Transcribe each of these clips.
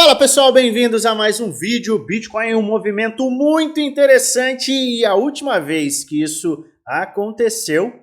Fala pessoal, bem-vindos a mais um vídeo. Bitcoin é um movimento muito interessante e a última vez que isso aconteceu,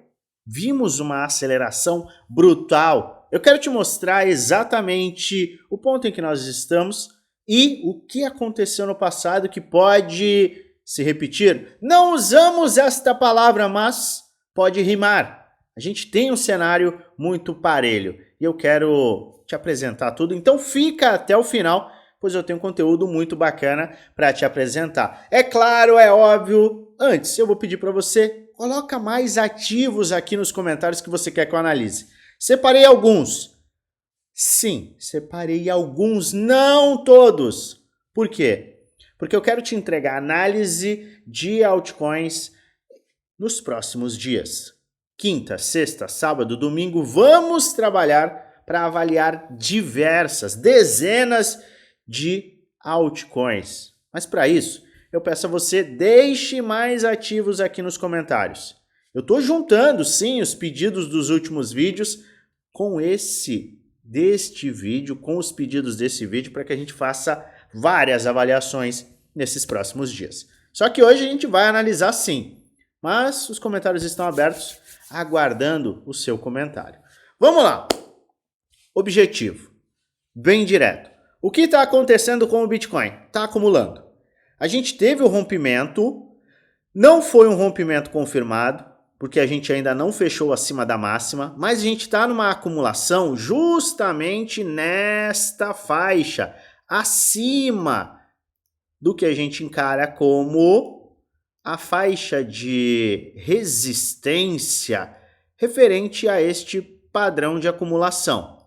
vimos uma aceleração brutal. Eu quero te mostrar exatamente o ponto em que nós estamos e o que aconteceu no passado que pode se repetir. Não usamos esta palavra, mas pode rimar. A gente tem um cenário muito parelho e eu quero te apresentar tudo, então fica até o final, pois eu tenho conteúdo muito bacana para te apresentar. É claro, é óbvio, antes eu vou pedir para você, coloca mais ativos aqui nos comentários que você quer que eu analise. Separei alguns. Sim, separei alguns, não todos. Por quê? Porque eu quero te entregar análise de altcoins nos próximos dias. Quinta, sexta, sábado, domingo, vamos trabalhar para avaliar dezenas de altcoins. Mas para isso, eu peço a você, deixe mais ativos aqui nos comentários. Eu estou juntando, sim, os pedidos dos últimos vídeos com deste vídeo, com os pedidos desse vídeo, para que a gente faça várias avaliações nesses próximos dias. Só que hoje a gente vai analisar sim, mas os comentários estão abertos, aguardando o seu comentário. Vamos lá! Objetivo, bem direto. O que está acontecendo com o Bitcoin? Está acumulando. A gente teve o rompimento, não foi um rompimento confirmado, porque a gente ainda não fechou acima da máxima, mas a gente está numa acumulação justamente nesta faixa, acima do que a gente encara como a faixa de resistência referente a este padrão de acumulação.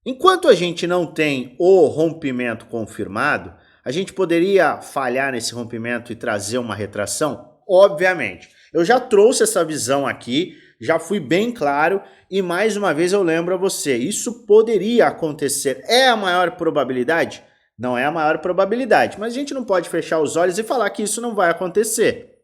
Enquanto a gente não tem o rompimento confirmado, a gente poderia falhar nesse rompimento e trazer uma retração? Obviamente. Eu já trouxe essa visão aqui, já fui bem claro e mais uma vez eu lembro a você, isso poderia acontecer. É a maior probabilidade? Não é a maior probabilidade, mas a gente não pode fechar os olhos e falar que isso não vai acontecer.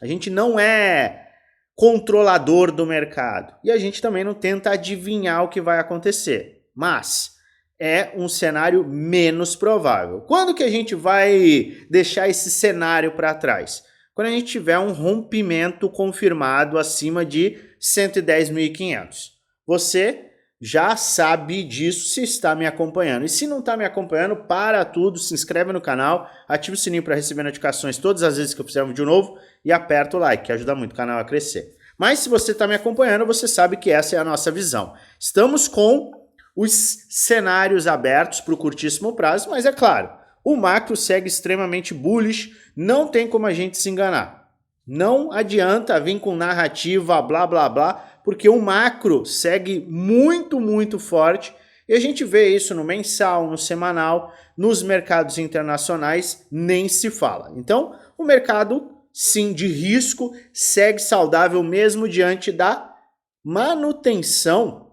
A gente não é controlador do mercado e a gente também não tenta adivinhar o que vai acontecer. Mas é um cenário menos provável. Quando que a gente vai deixar esse cenário para trás? Quando a gente tiver um rompimento confirmado acima de 110.500. Você já sabe disso se está me acompanhando. E se não está me acompanhando, para tudo, se inscreve no canal, ativa o sininho para receber notificações todas as vezes que eu fizer um vídeo novo e aperta o like, que ajuda muito o canal a crescer. Mas se você está me acompanhando, você sabe que essa é a nossa visão. Estamos com os cenários abertos para o curtíssimo prazo, mas é claro, o macro segue extremamente bullish, não tem como a gente se enganar. Não adianta vir com narrativa blá blá blá, porque o macro segue muito forte e a gente vê isso no mensal, no semanal, nos mercados internacionais nem se fala. Então, o mercado sim de risco segue saudável mesmo diante da manutenção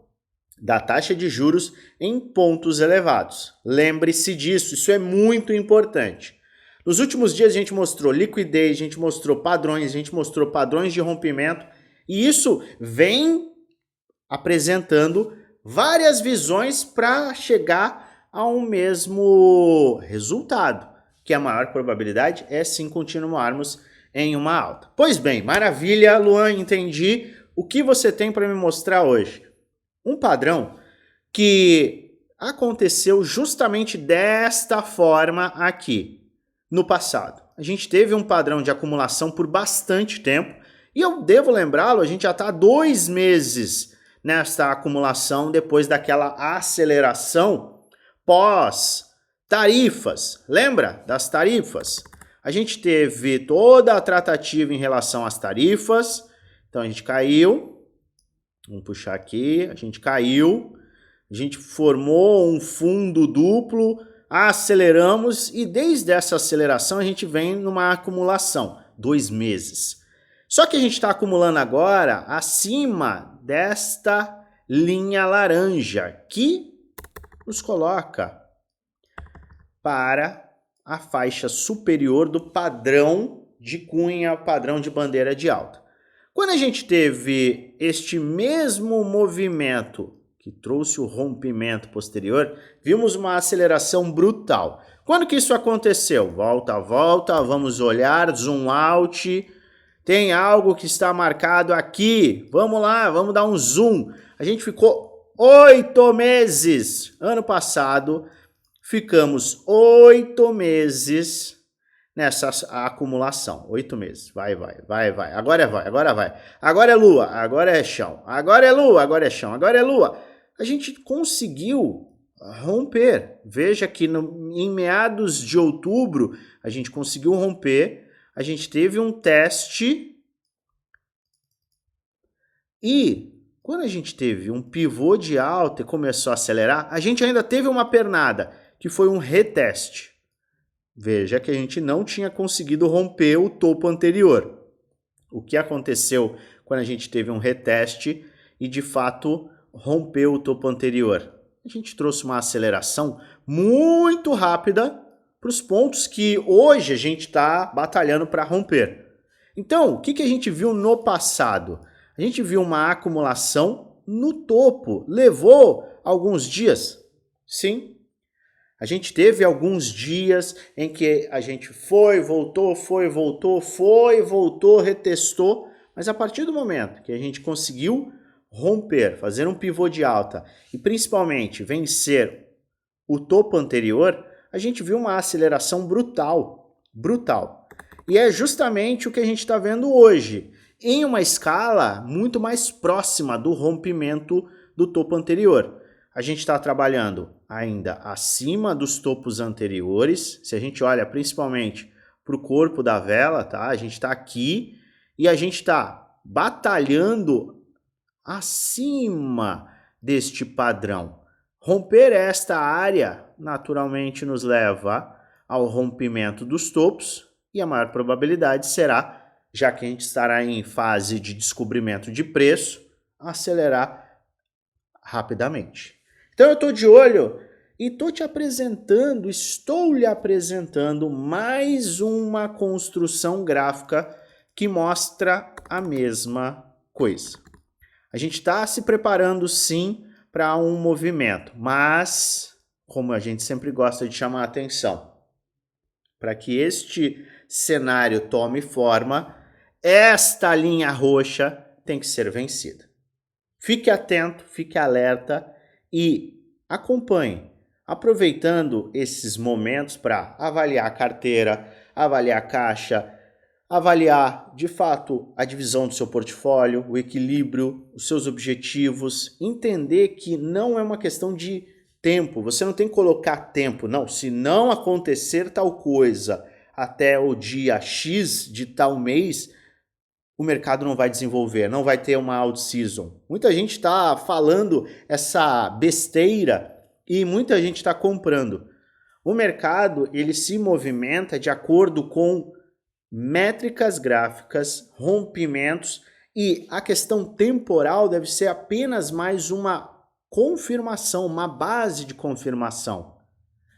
da taxa de juros em pontos elevados. Lembre-se disso, isso é muito importante. Nos últimos dias a gente mostrou liquidez, a gente mostrou padrões, a gente mostrou padrões de rompimento e isso vem apresentando várias visões para chegar a um mesmo resultado, que a maior probabilidade é sim continuarmos em uma alta. Pois bem, maravilha, Luan, entendi. O que você tem para me mostrar hoje? Um padrão que aconteceu justamente desta forma aqui, no passado. A gente teve um padrão de acumulação por bastante tempo, e eu devo lembrá-lo, a gente já está há 2 meses nesta acumulação, depois daquela aceleração pós-tarifas. Lembra das tarifas? A gente teve toda a tratativa em relação às tarifas, então a gente caiu. Vamos puxar aqui, a gente caiu, a gente formou um fundo duplo, aceleramos e desde essa aceleração a gente vem numa acumulação, 2 meses. Só que a gente está acumulando agora acima desta linha laranja, que nos coloca para a faixa superior do padrão de cunha, padrão de bandeira de alta. Quando a gente teve este mesmo movimento que trouxe o rompimento posterior, vimos uma aceleração brutal. Quando que isso aconteceu? Volta, volta, vamos olhar, zoom out. Tem algo que está marcado aqui. Vamos lá, vamos dar um zoom. A gente ficou 8 meses. Ano passado, ficamos 8 meses nessa acumulação. 8 meses. Vai. Agora vai. Agora é lua, agora é chão. Agora é lua, agora é chão. Agora é lua. A gente conseguiu romper. Veja que em meados de outubro, a gente conseguiu romper. A gente teve um teste e quando a gente teve um pivô de alta e começou a acelerar, a gente ainda teve uma pernada, que foi um reteste. Veja que a gente não tinha conseguido romper o topo anterior. O que aconteceu quando a gente teve um reteste e de fato rompeu o topo anterior? A gente trouxe uma aceleração muito rápida para os pontos que hoje a gente está batalhando para romper. Então, o que a gente viu no passado? A gente viu uma acumulação no topo. Levou alguns dias? Sim. A gente teve alguns dias em que a gente voltou, retestou, mas a partir do momento que a gente conseguiu romper, fazer um pivô de alta e principalmente vencer o topo anterior, a gente viu uma aceleração brutal. E é justamente o que a gente está vendo hoje, em uma escala muito mais próxima do rompimento do topo anterior. A gente está trabalhando ainda acima dos topos anteriores. Se a gente olha principalmente para o corpo da vela, tá? A gente está aqui e a gente está batalhando acima deste padrão. Romper esta área naturalmente nos leva ao rompimento dos topos e a maior probabilidade será, já que a gente estará em fase de descobrimento de preço, acelerar rapidamente. Então eu estou de olho e estou lhe apresentando mais uma construção gráfica que mostra a mesma coisa. A gente está se preparando sim para um movimento, mas, como a gente sempre gosta de chamar a atenção, para que este cenário tome forma, esta linha roxa tem que ser vencida. Fique atento, fique alerta e acompanhe, aproveitando esses momentos para avaliar a carteira, avaliar a caixa, avaliar de fato a divisão do seu portfólio, o equilíbrio, os seus objetivos, entender que não é uma questão de tempo, você não tem que colocar tempo, não, se não acontecer tal coisa até o dia X de tal mês, o mercado não vai desenvolver, não vai ter uma out-season. Muita gente está falando essa besteira e muita gente está comprando. O mercado ele se movimenta de acordo com métricas gráficas, rompimentos e a questão temporal deve ser apenas mais uma confirmação, uma base de confirmação.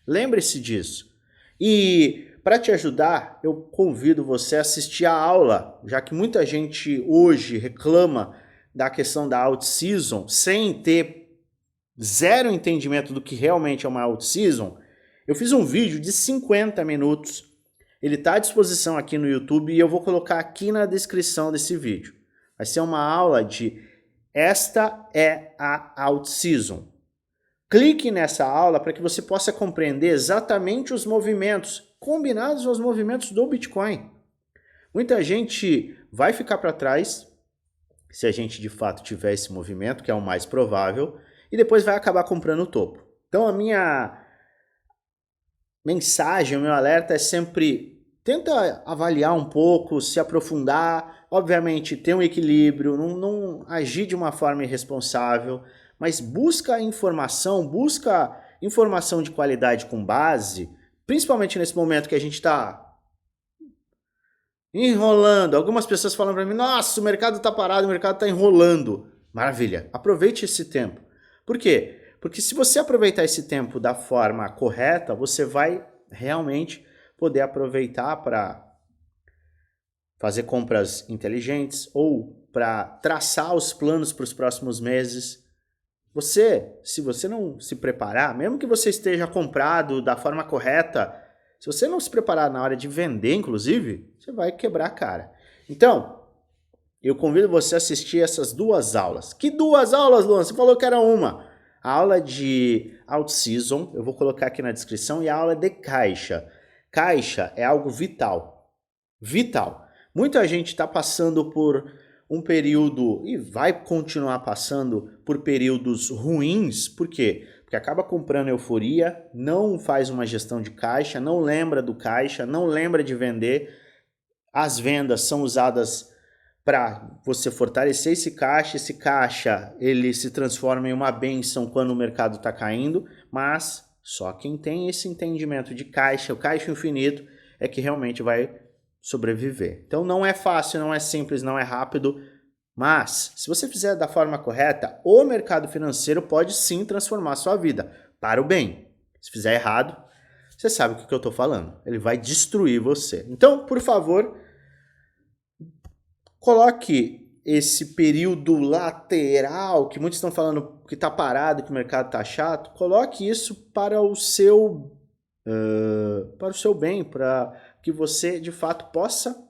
Lembre-se disso. E para te ajudar, eu convido você a assistir a aula, já que muita gente hoje reclama da questão da out-season sem ter zero entendimento do que realmente é uma out-season. Eu fiz um vídeo de 50 minutos. Ele está à disposição aqui no YouTube e eu vou colocar aqui na descrição desse vídeo. Vai ser uma aula de esta é a out-season. Clique nessa aula para que você possa compreender exatamente os movimentos combinados aos movimentos do Bitcoin. Muita gente vai ficar para trás se a gente de fato tiver esse movimento, que é o mais provável, e depois vai acabar comprando o topo. Então a minha mensagem, o meu alerta é sempre tenta avaliar um pouco, se aprofundar, obviamente ter um equilíbrio, não agir de uma forma irresponsável, mas busca informação de qualidade com base, principalmente nesse momento que a gente está enrolando. Algumas pessoas falam para mim, nossa, o mercado está parado, o mercado está enrolando. Maravilha, aproveite esse tempo. Por quê? Porque se você aproveitar esse tempo da forma correta, você vai realmente poder aproveitar para fazer compras inteligentes ou para traçar os planos para os próximos meses. se você não se preparar, mesmo que você esteja comprado da forma correta, se você não se preparar na hora de vender, inclusive, você vai quebrar a cara. Então, eu convido você a assistir essas 2 aulas. Que 2 aulas, Luan? Você falou que era uma. A aula de Out-Season, eu vou colocar aqui na descrição, e a aula de caixa. Caixa é algo vital. Vital. Muita gente está passando por um período, e vai continuar passando por períodos ruins. Por quê? Porque acaba comprando euforia, não faz uma gestão de caixa, não lembra do caixa, não lembra de vender. As vendas são usadas para você fortalecer esse caixa ele se transforma em uma bênção quando o mercado está caindo, mas só quem tem esse entendimento de caixa, o caixa infinito, é que realmente vai sobreviver. Então não é fácil, não é simples, não é rápido, mas se você fizer da forma correta, o mercado financeiro pode sim transformar a sua vida para o bem. Se fizer errado, você sabe o que eu estou falando, ele vai destruir você. Então, por favor, coloque esse período lateral, que muitos estão falando que está parado, que o mercado está chato, coloque isso para o seu bem, para que você de fato possa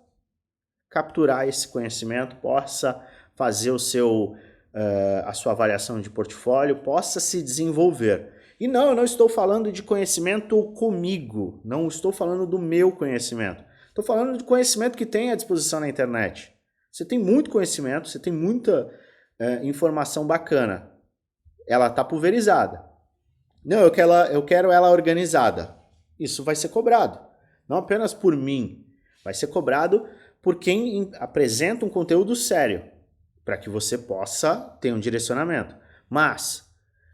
capturar esse conhecimento, possa fazer a sua avaliação de portfólio, possa se desenvolver. E não, eu não estou falando de conhecimento comigo, não estou falando do meu conhecimento, estou falando de conhecimento que tem à disposição na internet. Você tem muito conhecimento, você tem muita informação bacana. Ela está pulverizada. Não, eu quero ela organizada. Isso vai ser cobrado. Não apenas por mim. Vai ser cobrado por quem apresenta um conteúdo sério. Para que você possa ter um direcionamento. Mas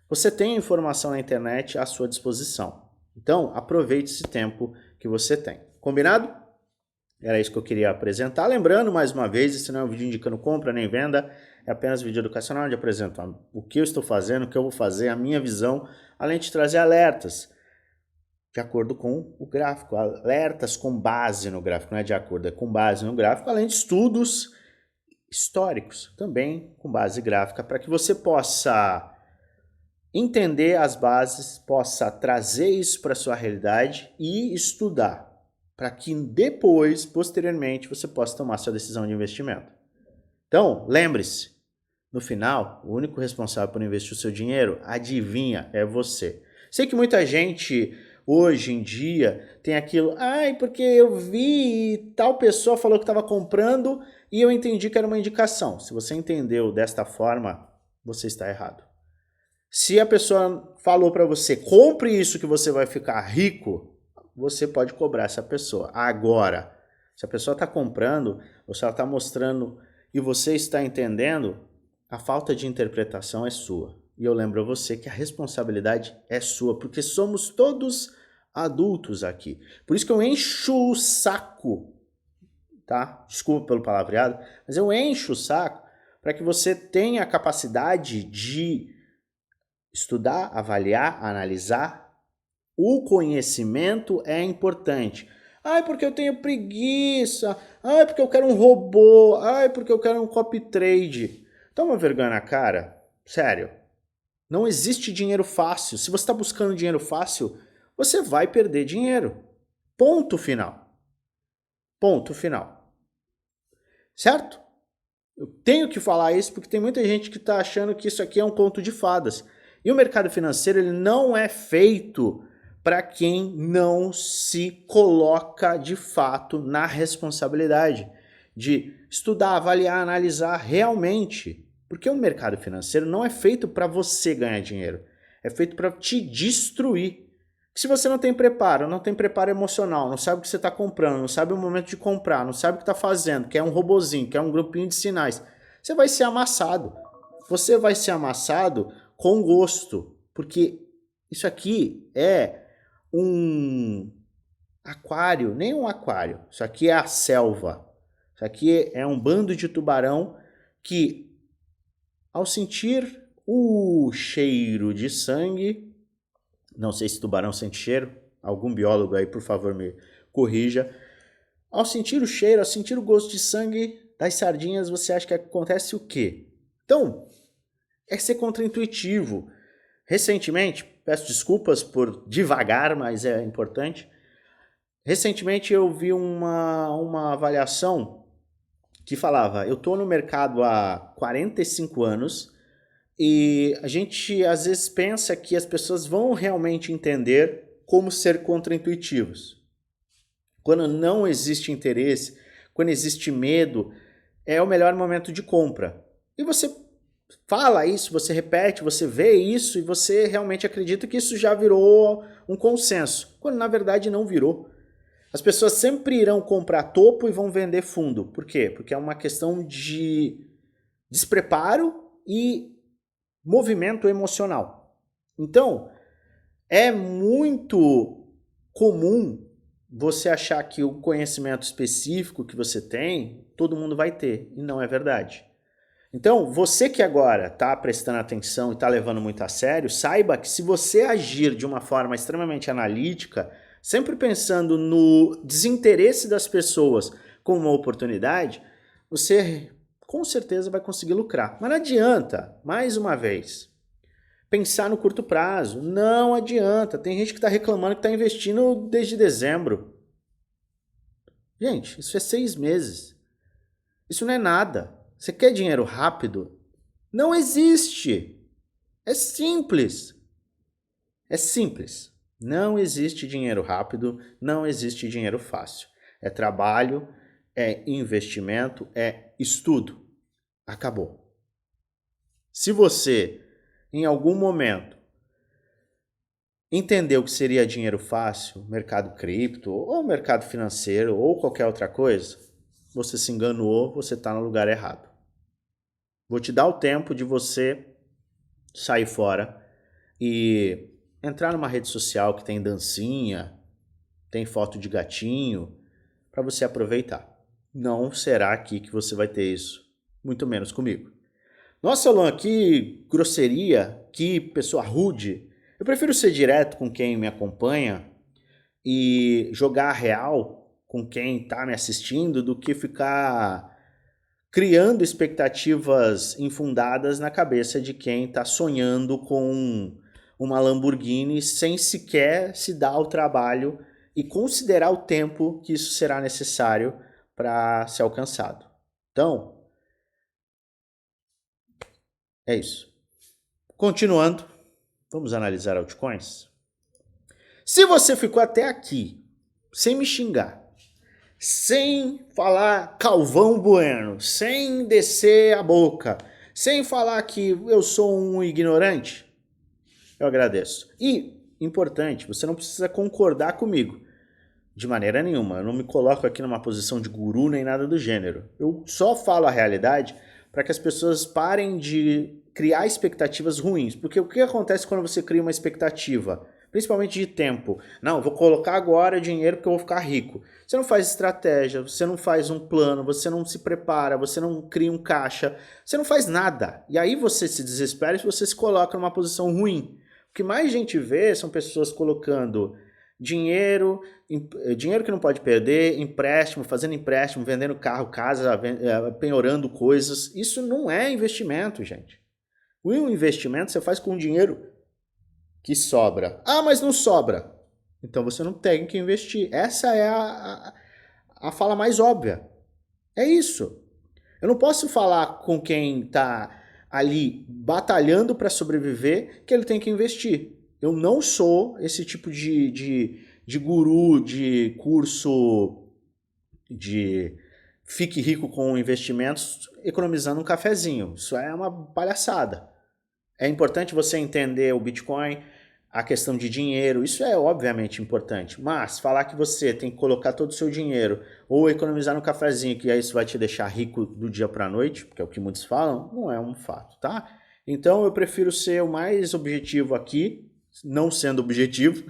você tem a informação na internet à sua disposição. Então, aproveite esse tempo que você tem. Combinado? Era isso que eu queria apresentar. Lembrando, mais uma vez, esse não é um vídeo indicando compra nem venda, é apenas um vídeo educacional onde apresento o que eu estou fazendo, o que eu vou fazer, a minha visão, além de trazer alertas de acordo com o gráfico, alertas com base no gráfico, não é de acordo, é com base no gráfico, além de estudos históricos, também com base gráfica, para que você possa entender as bases, possa trazer isso para a sua realidade e estudar, para que depois, posteriormente, você possa tomar sua decisão de investimento. Então, lembre-se, no final, o único responsável por investir o seu dinheiro, adivinha, é você. Sei que muita gente, hoje em dia, tem aquilo, porque eu vi tal pessoa falou que estava comprando e eu entendi que era uma indicação. Se você entendeu desta forma, você está errado. Se a pessoa falou para você, compre isso que você vai ficar rico, você pode cobrar essa pessoa. Agora, se a pessoa está comprando, ou se ela está mostrando e você está entendendo, a falta de interpretação é sua. E eu lembro a você que a responsabilidade é sua, porque somos todos adultos aqui. Por isso que eu encho o saco, tá? Desculpa pelo palavreado, mas eu encho o saco para que você tenha a capacidade de estudar, avaliar, analisar. O conhecimento é importante. Porque eu tenho preguiça. Porque eu quero um robô. Porque eu quero um copy trade. Toma vergonha na cara. Sério. Não existe dinheiro fácil. Se você está buscando dinheiro fácil, você vai perder dinheiro. Ponto final. Ponto final. Certo? Eu tenho que falar isso porque tem muita gente que está achando que isso aqui é um conto de fadas. E o mercado financeiro ele não é feito para quem não se coloca de fato na responsabilidade de estudar, avaliar, analisar realmente. Porque o mercado financeiro não é feito para você ganhar dinheiro, é feito para te destruir. Se você não tem preparo emocional, não sabe o que você está comprando, não sabe o momento de comprar, não sabe o que está fazendo, quer um robozinho, quer um grupinho de sinais, você vai ser amassado. Você vai ser amassado com gosto, porque isso aqui é um aquário, nem um aquário, isso aqui é a selva, isso aqui é um bando de tubarão que, ao sentir o cheiro de sangue, não sei se tubarão sente cheiro, algum biólogo aí por favor me corrija, ao sentir o cheiro, ao sentir o gosto de sangue das sardinhas, você acha que acontece o quê? Então, é ser contraintuitivo. Recentemente, peço desculpas por devagar, mas é importante. Recentemente eu vi uma avaliação que falava, eu estou no mercado há 45 anos e a gente às vezes pensa que as pessoas vão realmente entender como ser contraintuitivos. Quando não existe interesse, quando existe medo, é o melhor momento de compra. E você fala isso, você repete, você vê isso e você realmente acredita que isso já virou um consenso, quando na verdade não virou. As pessoas sempre irão comprar topo e vão vender fundo. Por quê? Porque é uma questão de despreparo e movimento emocional. Então, é muito comum você achar que o conhecimento específico que você tem, todo mundo vai ter, e não é verdade. Então, você que agora está prestando atenção e está levando muito a sério, saiba que se você agir de uma forma extremamente analítica, sempre pensando no desinteresse das pessoas como uma oportunidade, você com certeza vai conseguir lucrar. Mas não adianta, mais uma vez, pensar no curto prazo. Não adianta. Tem gente que está reclamando que está investindo desde dezembro. Gente, isso é 6 meses. Isso não é nada. Você quer dinheiro rápido? Não existe. É simples. É simples. Não existe dinheiro rápido, não existe dinheiro fácil. É trabalho, é investimento, é estudo. Acabou. Se você, em algum momento, entendeu que seria dinheiro fácil, mercado cripto, ou mercado financeiro, ou qualquer outra coisa, você se enganou, você está no lugar errado. Vou te dar o tempo de você sair fora e entrar numa rede social que tem dancinha, tem foto de gatinho, para você aproveitar. Não será aqui que você vai ter isso, muito menos comigo. Nossa, Luan, que grosseria, que pessoa rude. Eu prefiro ser direto com quem me acompanha e jogar a real com quem está me assistindo do que ficar criando expectativas infundadas na cabeça de quem está sonhando com uma Lamborghini sem sequer se dar o trabalho e considerar o tempo que isso será necessário para ser alcançado. Então, é isso. Continuando, vamos analisar altcoins? Se você ficou até aqui sem me xingar, sem falar Calvão Bueno, sem descer a boca, sem falar que eu sou um ignorante, eu agradeço. E, importante, você não precisa concordar comigo de maneira nenhuma. Eu não me coloco aqui numa posição de guru nem nada do gênero. Eu só falo a realidade para que as pessoas parem de criar expectativas ruins. Porque o que acontece quando você cria uma expectativa? Principalmente de tempo. Não, eu vou colocar agora dinheiro porque eu vou ficar rico. Você não faz estratégia, você não faz um plano, você não se prepara, você não cria um caixa, você não faz nada. E aí você se desespera e você se coloca numa posição ruim. O que mais a gente vê são pessoas colocando dinheiro que não pode perder, empréstimo, fazendo empréstimo, vendendo carro, casa, penhorando coisas. Isso não é investimento, gente. O investimento você faz com dinheiro que sobra. Ah, mas não sobra. Então você não tem que investir. Essa é a fala mais óbvia. É isso. Eu não posso falar com quem está ali batalhando para sobreviver que ele tem que investir. Eu não sou esse tipo de guru, de curso de fique rico com investimentos economizando um cafezinho. Isso é uma palhaçada. É importante você entender o Bitcoin, a questão de dinheiro, isso é obviamente importante, mas falar que você tem que colocar todo o seu dinheiro ou economizar no cafezinho, que isso vai te deixar rico do dia para a noite, que é o que muitos falam, não é um fato, tá? Então eu prefiro ser o mais objetivo aqui, não sendo objetivo,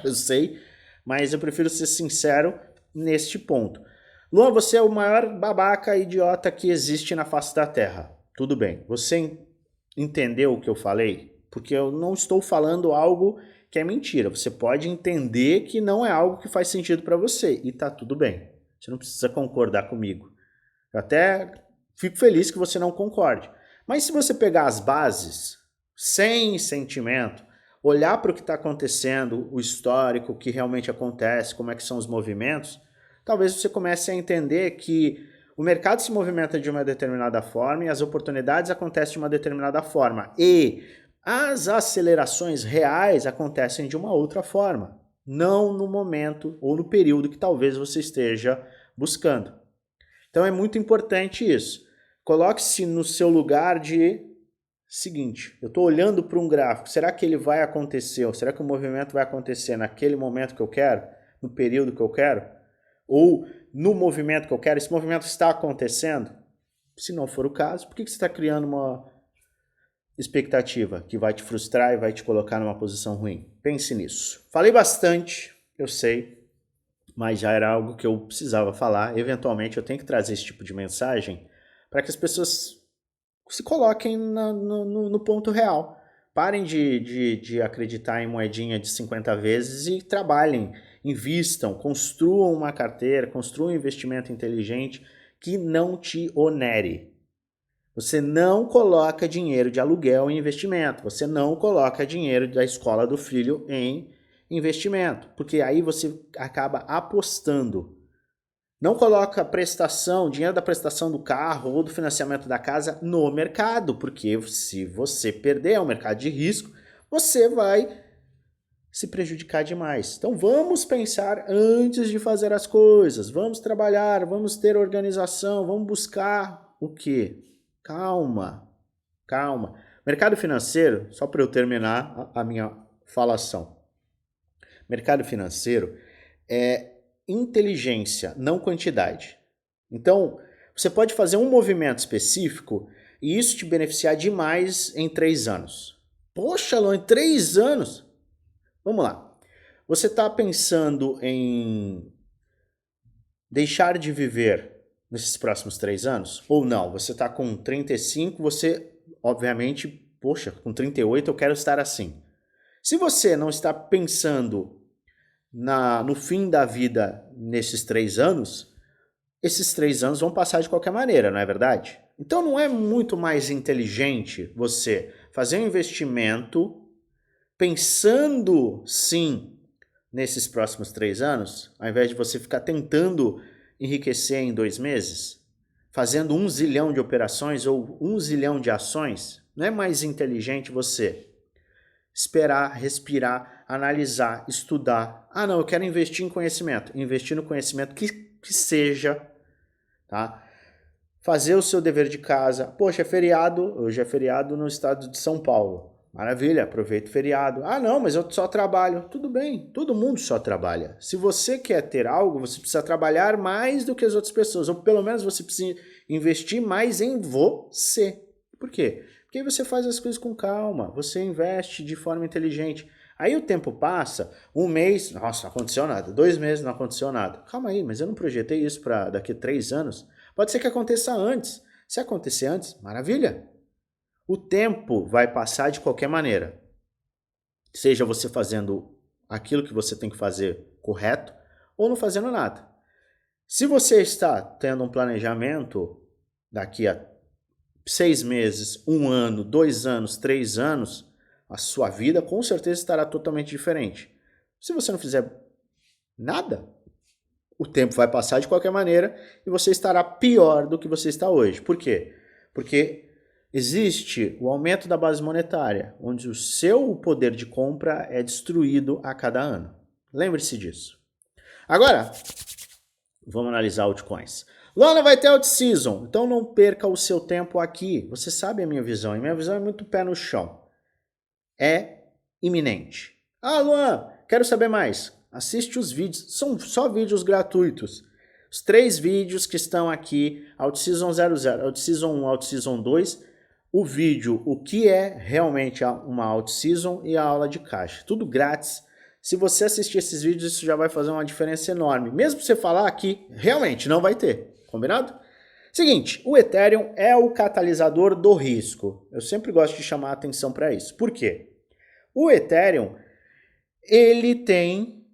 eu sei, mas eu prefiro ser sincero neste ponto. Luan, você é o maior babaca idiota que existe na face da Terra. Tudo bem, você entendeu o que eu falei? Porque eu não estou falando algo que é mentira. Você pode entender que não é algo que faz sentido para você e tá tudo bem. Você não precisa concordar comigo. Eu até fico feliz que você não concorde. Mas se você pegar as bases, sem sentimento, olhar para o que está acontecendo, o histórico, o que realmente acontece, como é que são os movimentos, talvez você comece a entender que o mercado se movimenta de uma determinada forma e as oportunidades acontecem de uma determinada forma. E as acelerações reais acontecem de uma outra forma, não no momento ou no período que talvez você esteja buscando. Então é muito importante isso. Coloque-se no seu lugar de seguinte, eu estou olhando para um gráfico, será que ele vai acontecer? Ou será que o movimento vai acontecer naquele momento que eu quero? No período que eu quero? Ou no movimento que eu quero? Esse movimento está acontecendo? Se não for o caso, por que você está criando uma expectativa que vai te frustrar e vai te colocar numa posição ruim? Pense nisso. Falei bastante, eu sei, mas já era algo que eu precisava falar. Eventualmente eu tenho que trazer esse tipo de mensagem para que as pessoas se coloquem no ponto real. Parem de acreditar em moedinha de 50 vezes e trabalhem, invistam, construam uma carteira, construam um investimento inteligente que não te onere. Você não coloca dinheiro de aluguel em investimento, você não coloca dinheiro da escola do filho em investimento, porque aí você acaba apostando. Não coloca prestação, dinheiro da prestação do carro ou do financiamento da casa no mercado, porque se você perder, é um mercado de risco, você vai se prejudicar demais. Então vamos pensar antes de fazer as coisas, vamos trabalhar, vamos ter organização, vamos buscar o quê? Calma, calma. Mercado financeiro, só para eu terminar a minha falação. Mercado financeiro é inteligência, não quantidade. Então, você pode fazer um movimento específico e isso te beneficiar demais em 3 anos. Poxa, Luan, em 3 anos? Vamos lá. Você está pensando em deixar de viver nesses próximos 3 anos? Ou não? Você está com 35, você, obviamente, poxa, com 38 eu quero estar assim. Se você não está pensando no fim da vida nesses 3 anos, esses 3 anos vão passar de qualquer maneira, não é verdade? Então não é muito mais inteligente você fazer um investimento pensando sim nesses próximos 3 anos, ao invés de você ficar tentando enriquecer em 2 meses, fazendo 1 zilhão de operações ou 1 zilhão de ações? Não é mais inteligente você esperar, respirar, analisar, estudar. Ah, não, eu quero investir em conhecimento. Investir no conhecimento que seja, tá? Fazer o seu dever de casa. Poxa, é feriado, hoje é feriado no estado de São Paulo. Maravilha, aproveita o feriado. Ah, não, mas eu só trabalho. Tudo bem, todo mundo só trabalha. Se você quer ter algo, você precisa trabalhar mais do que as outras pessoas. Ou pelo menos você precisa investir mais em você. Por quê? Porque aí você faz as coisas com calma, você investe de forma inteligente. Aí o tempo passa, 1 mês, nossa, não aconteceu nada. 2 meses, não aconteceu nada. Calma aí, mas eu não projetei isso para daqui a 3 anos. Pode ser que aconteça antes. Se acontecer antes, maravilha. O tempo vai passar de qualquer maneira. Seja você fazendo aquilo que você tem que fazer correto ou não fazendo nada. Se você está tendo um planejamento daqui a 6 meses, 1 ano, 2 anos, 3 anos, a sua vida com certeza estará totalmente diferente. Se você não fizer nada, o tempo vai passar de qualquer maneira e você estará pior do que você está hoje. Por quê? Porque existe o aumento da base monetária, onde o seu poder de compra é destruído a cada ano. Lembre-se disso. Agora, vamos analisar altcoins. Lana vai ter out-season, então não perca o seu tempo aqui. Você sabe a minha visão, e minha visão é muito pé no chão. É iminente. Ah, Luan, quero saber mais. Assiste os vídeos, são só vídeos gratuitos. Os 3 vídeos que estão aqui, Out-Season 00, Out-Season 1, Out-Season 2, o vídeo, o que é realmente uma Out-Season e a aula de caixa. Tudo grátis. Se você assistir esses vídeos, isso já vai fazer uma diferença enorme. Mesmo você falar que realmente não vai ter. Combinado? Seguinte, o Ethereum é o catalisador do risco. Eu sempre gosto de chamar a atenção para isso. Por quê? O Ethereum, ele tem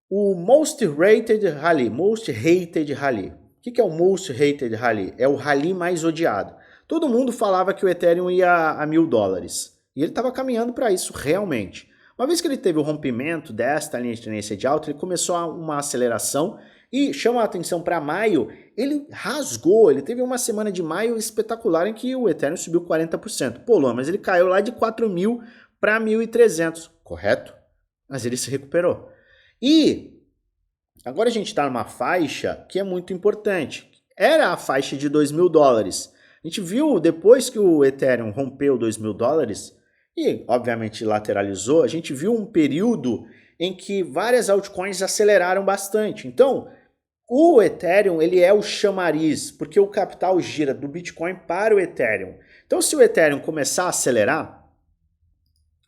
o Most Rated Rally. Most Hated Rally. O que é o Most Hated Rally? É o rally mais odiado. todo mundo falava que o Ethereum ia a $1.000. E ele estava caminhando para isso realmente. Uma vez que ele teve o rompimento desta linha de tendência de alta, ele começou uma aceleração e chama a atenção para maio, ele rasgou, ele teve uma semana de maio espetacular em que o Ethereum subiu 40%. Pô, Luan, mas ele caiu lá de 4.000 para 1.300, correto? Mas ele se recuperou. E agora a gente está numa faixa que é muito importante. Era a faixa de $2.000. A gente viu depois que o Ethereum rompeu $2.000 e obviamente lateralizou, a gente viu um período em que várias altcoins aceleraram bastante. Então, o Ethereum ele é o chamariz, porque o capital gira do Bitcoin para o Ethereum. Então, se o Ethereum começar a acelerar,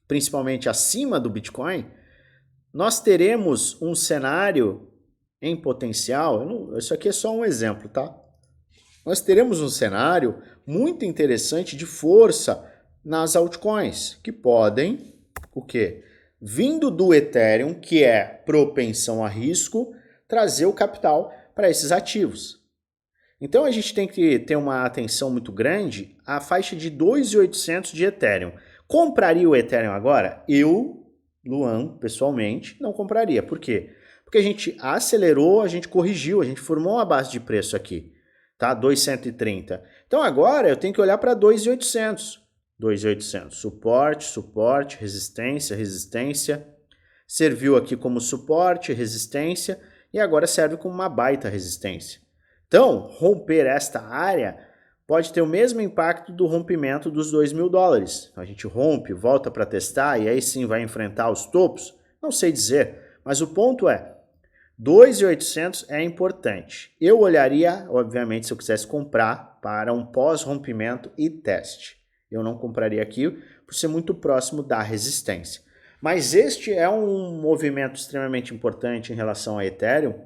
principalmente acima do Bitcoin, nós teremos um cenário em potencial, isso aqui é só um exemplo, tá? Nós teremos um cenário muito interessante de força nas altcoins, que podem, o quê? Vindo do Ethereum, que é propensão a risco, trazer o capital para esses ativos. Então a gente tem que ter uma atenção muito grande à faixa de 2.800 de Ethereum. Compraria o Ethereum agora? Eu, Luan, pessoalmente, não compraria. Por quê? Porque a gente acelerou, a gente corrigiu, a gente formou uma base de preço aqui, tá? 2.130. Então agora eu tenho que olhar para 2.800. 2.800, suporte, suporte, resistência, resistência. Serviu aqui como suporte, resistência e agora serve como uma baita resistência. Então, romper esta área pode ter o mesmo impacto do rompimento dos $2.000. A gente rompe, volta para testar e aí sim vai enfrentar os topos? Não sei dizer, mas o ponto é, 2.800 é importante. Eu olharia, obviamente, se eu quisesse comprar para um pós-rompimento e teste. Eu não compraria aqui por ser muito próximo da resistência. Mas este é um movimento extremamente importante em relação a Ethereum,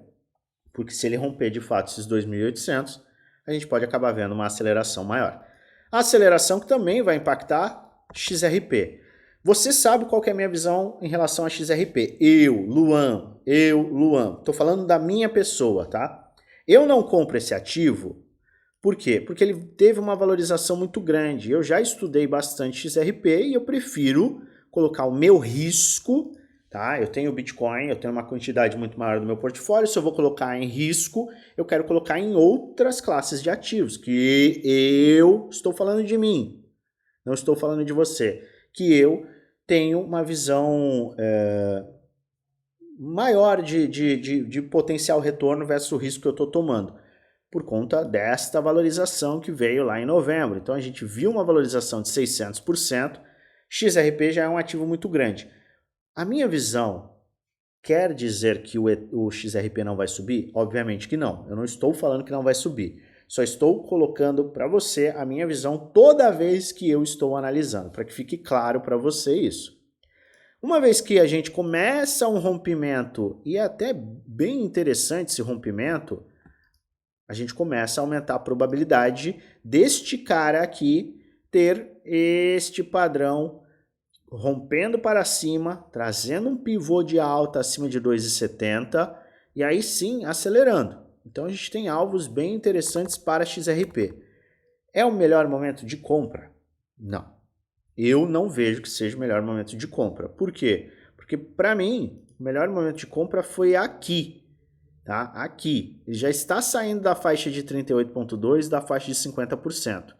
porque se ele romper de fato esses 2.800, a gente pode acabar vendo uma aceleração maior. A aceleração que também vai impactar XRP. Você sabe qual que é a minha visão em relação a XRP. Eu, Luan. Estou falando da minha pessoa, tá? Eu não compro esse ativo. Por quê? Porque ele teve uma valorização muito grande. Eu já estudei bastante XRP e eu prefiro colocar o meu risco, tá? Eu tenho Bitcoin, eu tenho uma quantidade muito maior do meu portfólio. Se eu vou colocar em risco, eu quero colocar em outras classes de ativos, que eu estou falando de mim, não estou falando de você, que eu tenho uma visão maior de potencial retorno versus o risco que eu estou tomando, por conta desta valorização que veio lá em novembro. Então a gente viu uma valorização de 600%, XRP já é um ativo muito grande. A minha visão quer dizer que o XRP não vai subir? Obviamente que não. Eu não estou falando que não vai subir. Só estou colocando para você a minha visão toda vez que eu estou analisando, para que fique claro para você isso. Uma vez que a gente começa um rompimento, e é até bem interessante esse rompimento, a gente começa a aumentar a probabilidade deste cara aqui ter este padrão rompendo para cima, trazendo um pivô de alta acima de 2,70 e aí sim acelerando. Então a gente tem alvos bem interessantes para XRP. É o melhor momento de compra? Não. Eu não vejo que seja o melhor momento de compra. Por quê? Porque para mim, o melhor momento de compra foi aqui. Tá? Aqui, ele já está saindo da faixa de 38,2% e da faixa de 50%.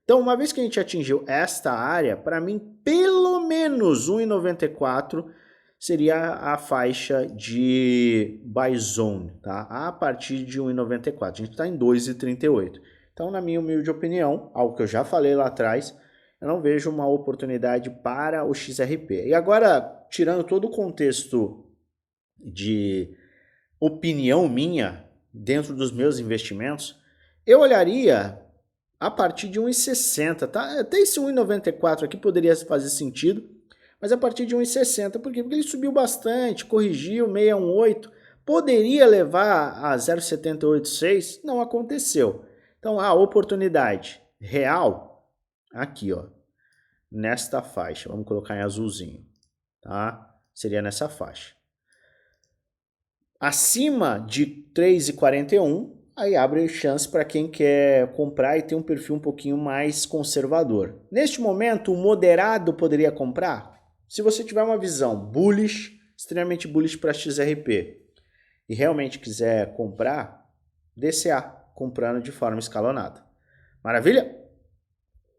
Então, uma vez que a gente atingiu esta área, para mim, pelo menos 1,94 seria a faixa de buy zone, tá? A partir de 1,94. A gente está em 2,38. Então, na minha humilde opinião, algo que eu já falei lá atrás, eu não vejo uma oportunidade para o XRP. E agora, tirando todo o contexto de opinião minha, dentro dos meus investimentos, eu olharia a partir de 1,60, tá? Até esse 1,94 aqui poderia fazer sentido, mas a partir de 1,60, por quê? Porque ele subiu bastante, corrigiu 618, poderia levar a 0,786, não aconteceu. Então a oportunidade real, aqui ó, nesta faixa, vamos colocar em azulzinho, tá? Seria nessa faixa. Acima de 3,41 aí abre chance para quem quer comprar e tem um perfil um pouquinho mais conservador. Neste momento, o moderado poderia comprar? Se você tiver uma visão bullish, extremamente bullish para XRP, e realmente quiser comprar, DCA, comprando de forma escalonada. Maravilha?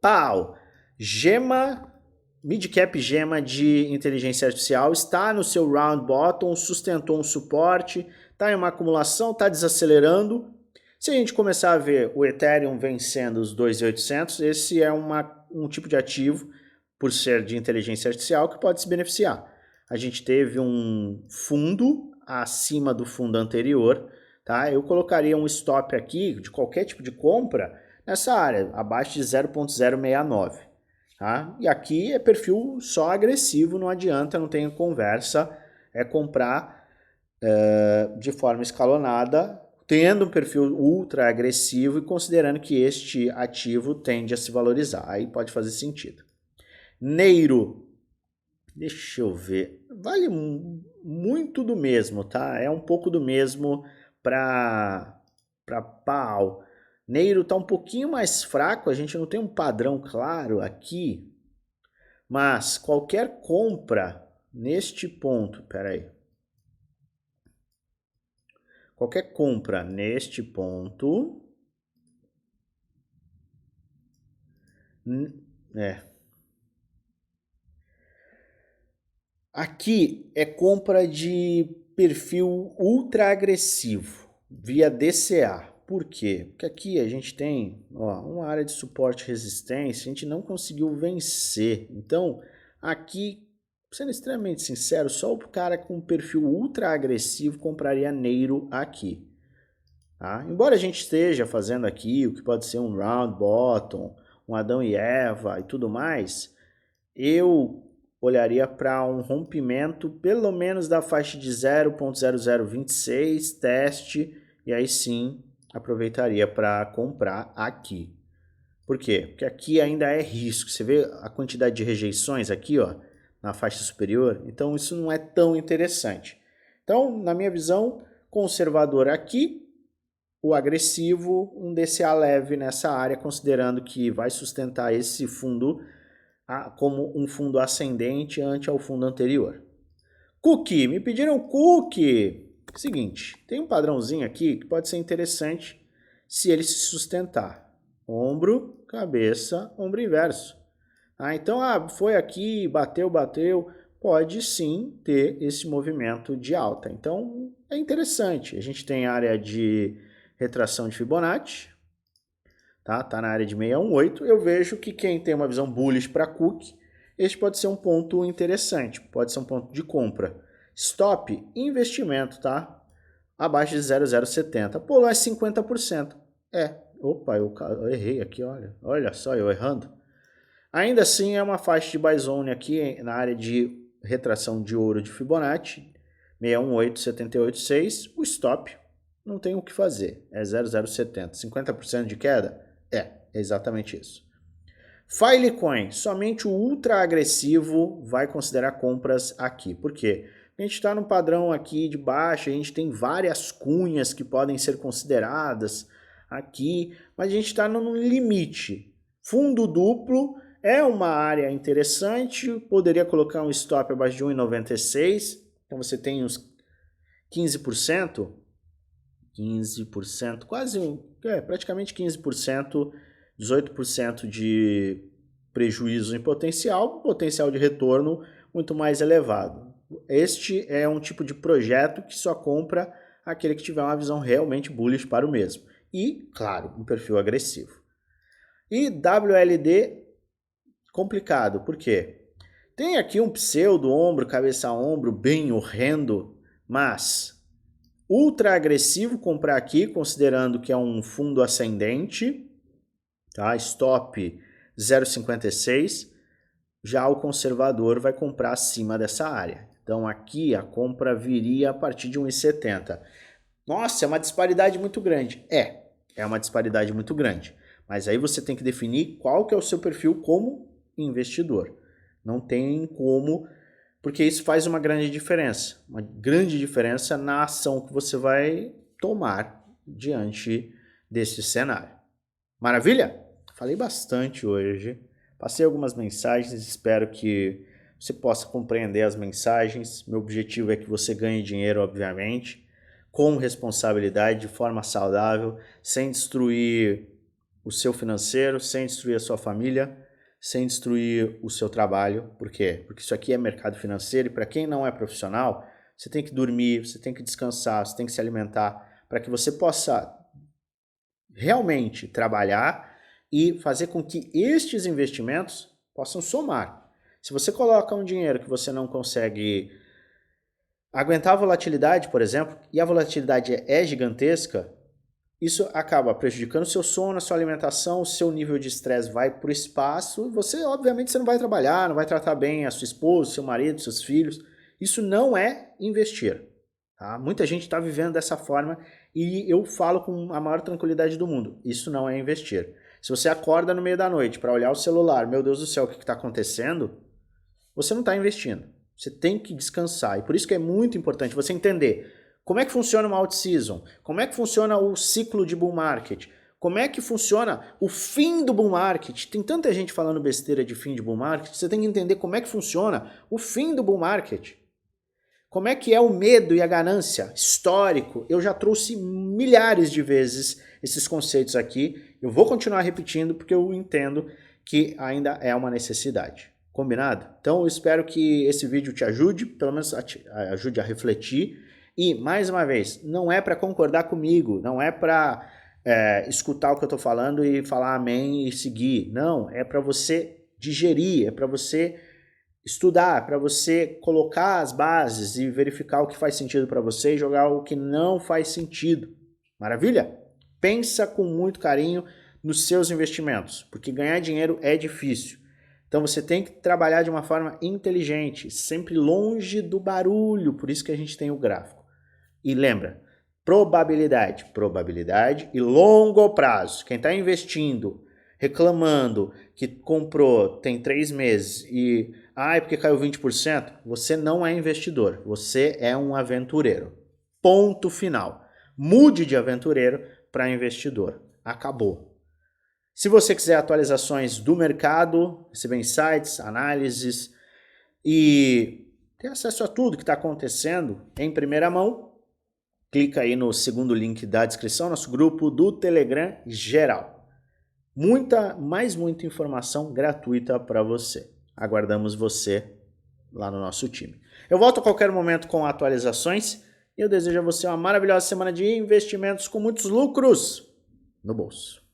Pau! Gema, midcap gema de inteligência artificial está no seu round bottom, sustentou um suporte, está em uma acumulação, está desacelerando. Se a gente começar a ver o Ethereum vencendo os 2.800, esse é um tipo de ativo, por ser de inteligência artificial, que pode se beneficiar. A gente teve um fundo acima do fundo anterior, tá? Eu colocaria um stop aqui de qualquer tipo de compra nessa área, abaixo de 0.069. Tá? E aqui é perfil só agressivo, não adianta, não tem conversa, é comprar de forma escalonada, tendo um perfil ultra agressivo e considerando que este ativo tende a se valorizar. Aí pode fazer sentido. Neiro, deixa eu ver, vale muito do mesmo, tá? É um pouco do mesmo para pau. Neiro está um pouquinho mais fraco, a gente não tem um padrão claro aqui, mas qualquer compra neste ponto, peraí, qualquer compra neste ponto, aqui é compra de perfil ultra agressivo via DCA. Por quê? Porque aqui a gente tem uma área de suporte e resistência, a gente não conseguiu vencer. Então, aqui, sendo extremamente sincero, só o cara com perfil ultra agressivo compraria Neiro aqui. Tá? Embora a gente esteja fazendo aqui o que pode ser um round bottom, um Adão e Eva e tudo mais, eu olharia para um rompimento pelo menos da faixa de 0.0026, teste, e aí sim aproveitaria para comprar aqui. Por quê? Porque aqui ainda é risco. Você vê a quantidade de rejeições aqui, ó, na faixa superior? Então isso não é tão interessante. Então, na minha visão, conservador aqui, o agressivo, um DCA leve nessa área, considerando que vai sustentar esse fundo como um fundo ascendente ante ao fundo anterior. Cookie, me pediram cookie. Seguinte, tem um padrãozinho aqui que pode ser interessante se ele se sustentar. Ombro, cabeça, ombro inverso. Então, foi aqui, bateu, pode sim ter esse movimento de alta. Então, é interessante. A gente tem área de retração de Fibonacci, tá na área de 618. Eu vejo que quem tem uma visão bullish para cookie, este pode ser um ponto interessante, pode ser um ponto de compra. Stop, investimento, tá? Abaixo de 0,070. Pô, lá é 50%. Opa, eu errei aqui, olha só, eu errando. Ainda assim, é uma faixa de buy zone aqui na área de retração de ouro de Fibonacci, 618, 786. O stop, não tem o que fazer, é 0,070. 50% de queda? É exatamente isso. Filecoin, somente o ultra agressivo vai considerar compras aqui. Por quê? A gente está no padrão aqui de baixa, a gente tem várias cunhas que podem ser consideradas aqui, mas a gente está no limite. Fundo duplo é uma área interessante, poderia colocar um stop abaixo de 1,96, então você tem uns 15%, quase praticamente 15%, 18% de prejuízo em potencial de retorno muito mais elevado. Este é um tipo de projeto que só compra aquele que tiver uma visão realmente bullish para o mesmo. E, claro, um perfil agressivo. E WLD, complicado, por quê? Tem aqui um pseudo ombro, cabeça ombro, bem horrendo, mas ultra agressivo comprar aqui, considerando que é um fundo ascendente, tá? Stop 0,56, já o conservador vai comprar acima dessa área. Então aqui a compra viria a partir de 1,70. Nossa, é uma disparidade muito grande. É uma disparidade muito grande. Mas aí você tem que definir qual que é o seu perfil como investidor. Não tem como, porque isso faz uma grande diferença na ação que você vai tomar diante desse cenário. Maravilha? Falei bastante hoje, passei algumas mensagens, espero que você possa compreender as mensagens. Meu objetivo é que você ganhe dinheiro, obviamente, com responsabilidade, de forma saudável, sem destruir o seu financeiro, sem destruir a sua família, sem destruir o seu trabalho. Por quê? Porque isso aqui é mercado financeiro e para quem não é profissional, você tem que dormir, você tem que descansar, você tem que se alimentar para que você possa realmente trabalhar e fazer com que estes investimentos possam somar. Se você coloca um dinheiro que você não consegue aguentar a volatilidade, por exemplo, e a volatilidade é gigantesca, isso acaba prejudicando o seu sono, a sua alimentação, o seu nível de estresse vai para o espaço, você, obviamente, você não vai trabalhar, não vai tratar bem a sua esposa, seu marido, seus filhos. Isso não é investir. Tá? Muita gente está vivendo dessa forma e eu falo com a maior tranquilidade do mundo. Isso não é investir. Se você acorda no meio da noite para olhar o celular, meu Deus do céu, o que está acontecendo? Você não está investindo. Você tem que descansar. E por isso que é muito importante você entender como é que funciona uma out-season, como é que funciona o ciclo de bull market, como é que funciona o fim do bull market. Tem tanta gente falando besteira de fim de bull market, você tem que entender como é que funciona o fim do bull market. Como é que é o medo e a ganância histórico? Eu já trouxe milhares de vezes esses conceitos aqui. Eu vou continuar repetindo porque eu entendo que ainda é uma necessidade. Combinado? Então eu espero que esse vídeo te ajude, pelo menos ajude a refletir. E, mais uma vez, não é para concordar comigo, não é para escutar o que eu estou falando e falar amém e seguir. Não, é para você digerir, é para você estudar, para você colocar as bases e verificar o que faz sentido para você e jogar o que não faz sentido. Maravilha? Pensa com muito carinho nos seus investimentos, porque ganhar dinheiro é difícil. Então você tem que trabalhar de uma forma inteligente, sempre longe do barulho, por isso que a gente tem o gráfico. E lembra, probabilidade e longo prazo. Quem está investindo, reclamando que comprou tem 3 meses e é porque caiu 20%, você não é investidor, você é um aventureiro. Ponto final. Mude de aventureiro para investidor. Acabou. Se você quiser atualizações do mercado, receber insights, análises e ter acesso a tudo que está acontecendo em primeira mão, clica aí no segundo link da descrição, nosso grupo do Telegram geral. Muita informação gratuita para você. Aguardamos você lá no nosso time. Eu volto a qualquer momento com atualizações e eu desejo a você uma maravilhosa semana de investimentos com muitos lucros no bolso.